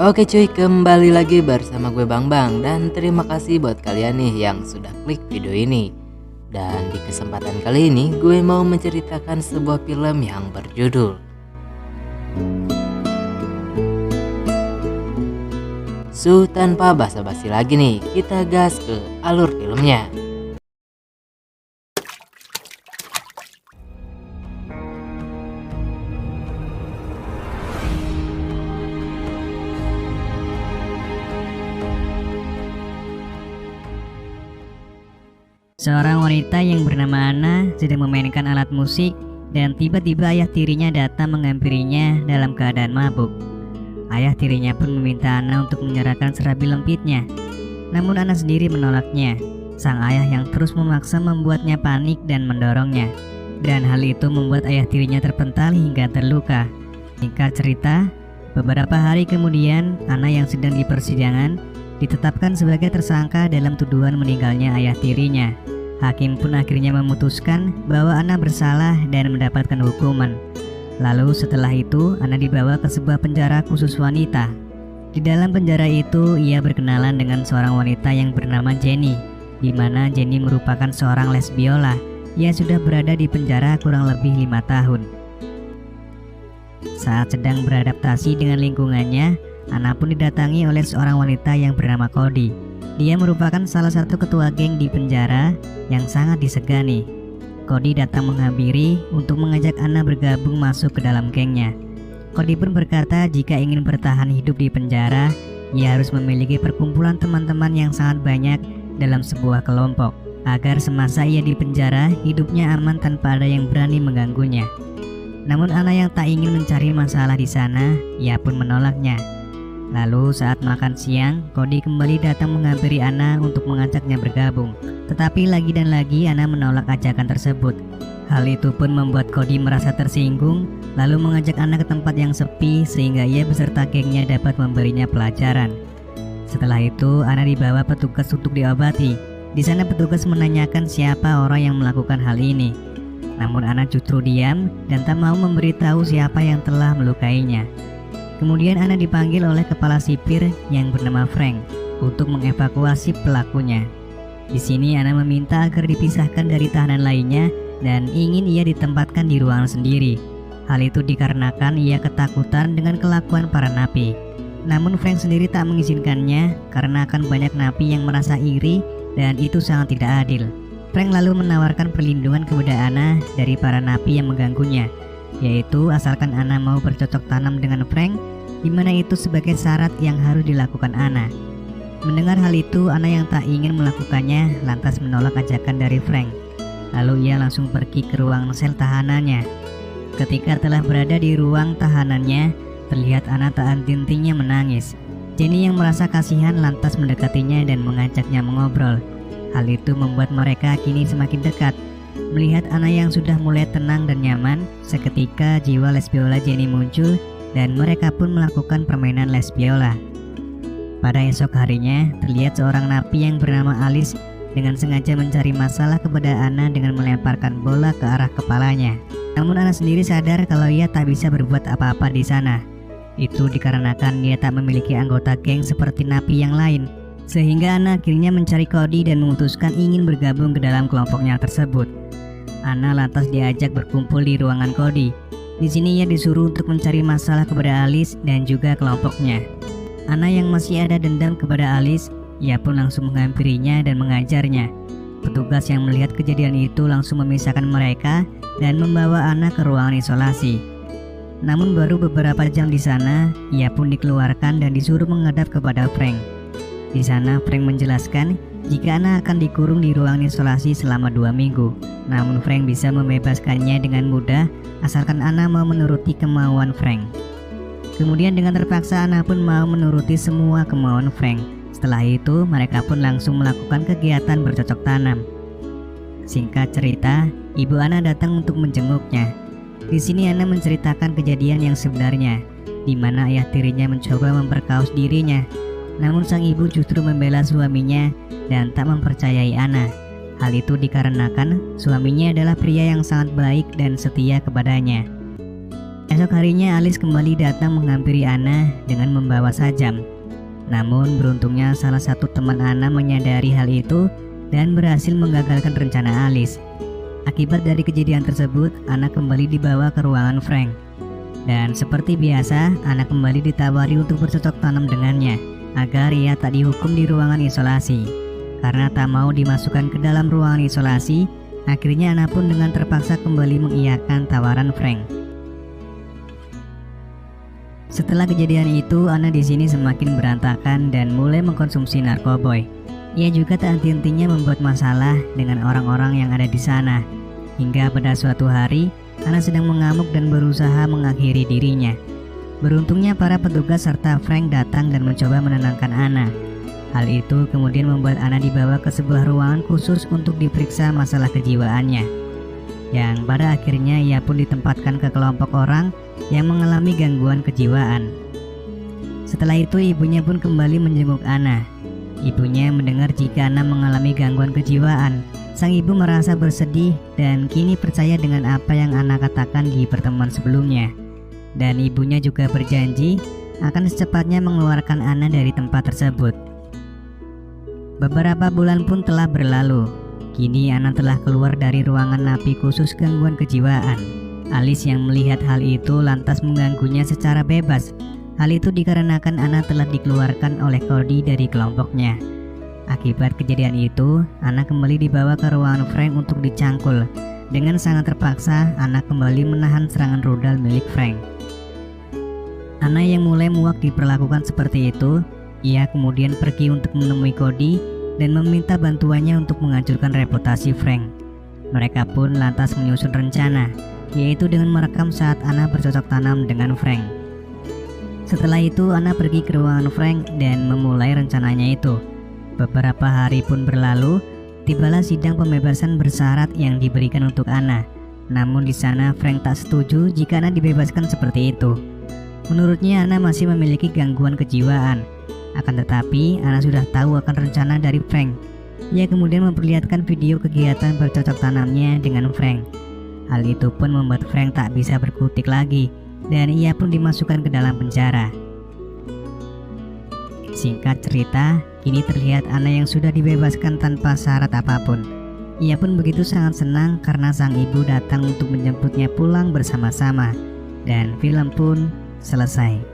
Oke cuy, kembali lagi bersama gue Bang Bang. Dan terima kasih buat kalian nih yang sudah klik video ini. Dan di kesempatan kali ini gue mau menceritakan sebuah film yang berjudul Tanpa basa-basi lagi nih, kita gas ke alur filmnya. Seorang wanita yang bernama Anna sedang memainkan alat musik dan tiba-tiba ayah tirinya datang menghampirinya dalam keadaan mabuk. Ayah tirinya pun meminta Anna untuk menyerahkan serabi lempitnya. Namun Anna sendiri menolaknya. Sang ayah yang terus memaksa membuatnya panik dan mendorongnya. Dan hal itu membuat ayah tirinya terpental hingga terluka. Singkat cerita, beberapa hari kemudian Anna yang sedang di persidangan ditetapkan sebagai tersangka dalam tuduhan meninggalnya ayah tirinya. Hakim pun akhirnya memutuskan bahwa Anna bersalah dan mendapatkan hukuman. Lalu setelah itu Anna dibawa ke sebuah penjara khusus wanita. Di dalam penjara itu ia berkenalan dengan seorang wanita yang bernama Jenny, di mana Jenny merupakan seorang les biola yang sudah berada di penjara kurang lebih 5 tahun. Saat sedang beradaptasi dengan lingkungannya, Anna pun didatangi oleh seorang wanita yang bernama Cody. Dia merupakan salah satu ketua geng di penjara yang sangat disegani. Cody datang menghampiri untuk mengajak Anna bergabung masuk ke dalam gengnya. Cody pun berkata jika ingin bertahan hidup di penjara, ia harus memiliki perkumpulan teman-teman yang sangat banyak dalam sebuah kelompok, agar semasa ia di penjara hidupnya aman tanpa ada yang berani mengganggunya. Namun Anna yang tak ingin mencari masalah di sana, ia pun menolaknya. Lalu saat makan siang, Cody kembali datang menghampiri Anna untuk mengajaknya bergabung. Tetapi lagi dan lagi Anna menolak ajakan tersebut. Hal itu pun membuat Cody merasa tersinggung, lalu mengajak Anna ke tempat yang sepi sehingga ia beserta gengnya dapat memberinya pelajaran. Setelah itu Anna dibawa petugas untuk diobati. Di sana petugas menanyakan siapa orang yang melakukan hal ini. Namun Anna justru diam dan tak mau memberitahu siapa yang telah melukainya. Kemudian Anna dipanggil oleh kepala sipir yang bernama Frank untuk mengevakuasi pelakunya. Di sini Anna meminta agar dipisahkan dari tahanan lainnya dan ingin ia ditempatkan di ruangan sendiri. Hal itu dikarenakan ia ketakutan dengan kelakuan para napi. Namun Frank sendiri tak mengizinkannya karena akan banyak napi yang merasa iri dan itu sangat tidak adil. Frank lalu menawarkan perlindungan kepada Anna dari para napi yang mengganggunya, yaitu asalkan Anna mau bercocok tanam dengan Frank, di mana itu sebagai syarat yang harus dilakukan Anna. Mendengar hal itu, Anna yang tak ingin melakukannya lantas menolak ajakan dari Frank. Lalu ia langsung pergi ke ruang sel tahanannya. Ketika telah berada di ruang tahanannya, terlihat Anna tak henti-hentinya menangis. Jenny yang merasa kasihan lantas mendekatinya dan mengajaknya mengobrol. Hal itu membuat mereka kini semakin dekat. Melihat Anna yang sudah mulai tenang dan nyaman, seketika jiwa les biola Jenny muncul dan mereka pun melakukan permainan les biola. Pada esok harinya, terlihat seorang napi yang bernama Alice dengan sengaja mencari masalah kepada Anna dengan melemparkan bola ke arah kepalanya. Namun Anna sendiri sadar kalau ia tak bisa berbuat apa-apa di sana. Itu dikarenakan ia tak memiliki anggota geng seperti napi yang lain. Sehingga Anna akhirnya mencari Cody dan memutuskan ingin bergabung ke dalam kelompoknya tersebut. Anna lantas diajak berkumpul di ruangan Cody. Di sini ia disuruh untuk mencari masalah kepada Alice dan juga kelompoknya. Anna yang masih ada dendam kepada Alice, ia pun langsung menghampirinya dan mengajarnya. Petugas yang melihat kejadian itu langsung memisahkan mereka dan membawa Anna ke ruangan isolasi. Namun baru beberapa jam di sana, ia pun dikeluarkan dan disuruh menghadap kepada Frank. Di sana Frank menjelaskan jika Anna akan dikurung di ruangan isolasi selama 2 minggu. Namun Frank bisa membebaskannya dengan mudah asalkan Anna mau menuruti kemauan Frank. Kemudian dengan terpaksa Anna pun mau menuruti semua kemauan Frank. Setelah itu mereka pun langsung melakukan kegiatan bercocok tanam. Singkat cerita, ibu Anna datang untuk menjenguknya. Di sini Anna menceritakan kejadian yang sebenarnya, di mana ayah tirinya mencoba memperkaos dirinya. Namun sang ibu justru membela suaminya dan tak mempercayai Anna. Hal itu dikarenakan suaminya adalah pria yang sangat baik dan setia kepadanya. Esok harinya Alice kembali datang menghampiri Anna dengan membawa sajam. Namun beruntungnya salah satu teman Anna menyadari hal itu dan berhasil menggagalkan rencana Alice. Akibat dari kejadian tersebut, Anna kembali dibawa ke ruangan Frank. Dan seperti biasa, Anna kembali ditawari untuk bercocok tanam dengannya agar ia tak dihukum di ruangan isolasi. Karena tak mau dimasukkan ke dalam ruangan isolasi, akhirnya Anna pun dengan terpaksa kembali mengiyakan tawaran Frank. Setelah kejadian itu, Anna di sini semakin berantakan dan mulai mengkonsumsi narkoboy. Ia juga tak henti-hentinya membuat masalah dengan orang-orang yang ada di sana. Hingga pada suatu hari, Anna sedang mengamuk dan berusaha mengakhiri dirinya. Beruntungnya para petugas serta Frank datang dan mencoba menenangkan Anna. Hal itu kemudian membuat Anna dibawa ke sebuah ruangan khusus untuk diperiksa masalah kejiwaannya. Yang pada akhirnya ia pun ditempatkan ke kelompok orang yang mengalami gangguan kejiwaan. Setelah itu ibunya pun kembali menjenguk Anna. Ibunya mendengar jika Anna mengalami gangguan kejiwaan. Sang ibu merasa bersedih dan kini percaya dengan apa yang Anna katakan di pertemuan sebelumnya. Dan ibunya juga berjanji akan secepatnya mengeluarkan Anna dari tempat tersebut. Beberapa bulan pun telah berlalu. Kini Anna telah keluar dari ruangan napi khusus gangguan kejiwaan. Alice yang melihat hal itu lantas mengganggunya secara bebas. Hal itu dikarenakan Anna telah dikeluarkan oleh Cody dari kelompoknya. Akibat kejadian itu, Anna kembali dibawa ke ruangan Frank untuk dicangkul. Dengan sangat terpaksa, Anna kembali menahan serangan rudal milik Frank. Anna yang mulai muak diperlakukan seperti itu, ia kemudian pergi untuk menemui Cody dan meminta bantuannya untuk menghancurkan reputasi Frank. Mereka pun lantas menyusun rencana, yaitu dengan merekam saat Anna bercocok tanam dengan Frank. Setelah itu Anna pergi ke ruangan Frank dan memulai rencananya itu. Beberapa hari pun berlalu, tibalah sidang pembebasan bersyarat yang diberikan untuk Anna. Namun di sana Frank tak setuju jika Anna dibebaskan seperti itu. Menurutnya Anna masih memiliki gangguan kejiwaan. Akan tetapi Anna sudah tahu akan rencana dari Frank. Ia kemudian memperlihatkan video kegiatan bercocok tanamnya dengan Frank. Hal itu pun membuat Frank tak bisa berkutik lagi dan ia pun dimasukkan ke dalam penjara. Singkat cerita, kini terlihat Anna yang sudah dibebaskan tanpa syarat apapun. Ia pun begitu sangat senang karena sang ibu datang untuk menjemputnya pulang bersama-sama. Dan film pun selesai.